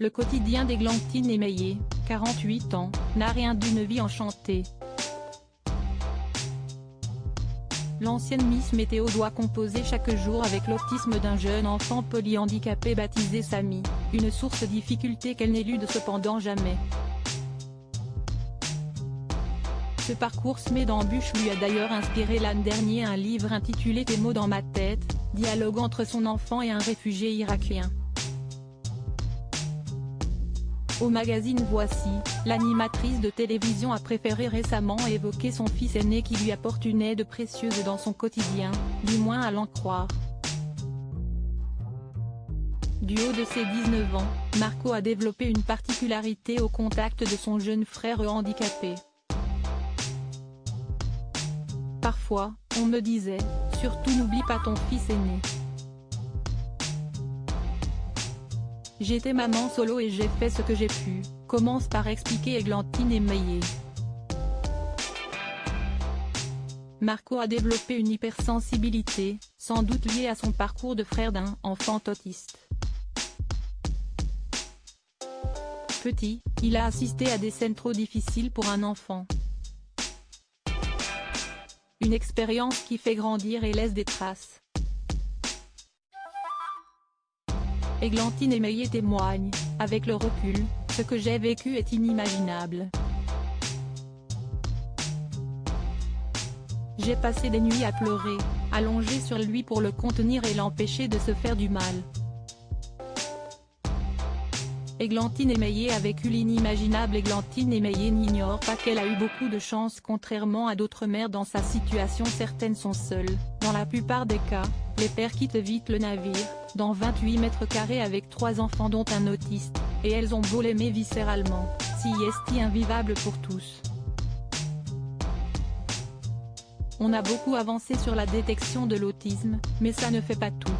Le quotidien d'Églantine Émeillé, 48 ans, n'a rien d'une vie enchantée. L'ancienne Miss Météo doit composer chaque jour avec l'autisme d'un jeune enfant polyhandicapé baptisé Samy, une source de difficulté qu'elle n'élude cependant jamais. Ce parcours semé d'embûches lui a d'ailleurs inspiré l'an dernier un livre intitulé Tes mots dans ma tête, dialogue entre son enfant et un réfugié irakien. Au magazine Voici, l'animatrice de télévision a préféré récemment évoquer son fils aîné qui lui apporte une aide précieuse dans son quotidien, du moins à l'en croire. Du haut de ses 19 ans, Marco a développé une particularité au contact de son jeune frère handicapé. Parfois, on me disait, surtout n'oublie pas ton fils aîné. J'étais maman solo et j'ai fait ce que j'ai pu, commence par expliquer Églantine Émeillé. Marco a développé une hypersensibilité, sans doute liée à son parcours de frère d'un enfant autiste. Petit, il a assisté à des scènes trop difficiles pour un enfant. Une expérience qui fait grandir et laisse des traces. Églantine Émeillé témoigne, avec le recul, ce que j'ai vécu est inimaginable. J'ai passé des nuits à pleurer, allongée sur lui pour le contenir et l'empêcher de se faire du mal. Églantine Émeillé a vécu l'inimaginable. Églantine Émeillé n'ignore pas qu'elle a eu beaucoup de chance contrairement à d'autres mères dans sa situation. Certaines sont seules, dans la plupart des cas, les pères quittent vite le navire, dans 28 mètres carrés avec 3 enfants dont un autiste, et elles ont beau l'aimer viscéralement, si est invivable pour tous. On a beaucoup avancé sur la détection de l'autisme, mais ça ne fait pas tout.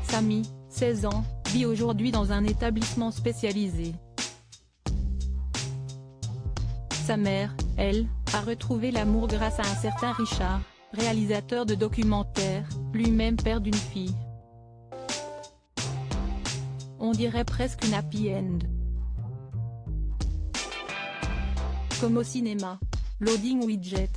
Samy, 16 ans, vit aujourd'hui dans un établissement spécialisé. Sa mère, elle, a retrouvé l'amour grâce à un certain Richard, réalisateur de documentaires, lui-même père d'une fille. On dirait presque une happy end. Comme au cinéma. Loading widget.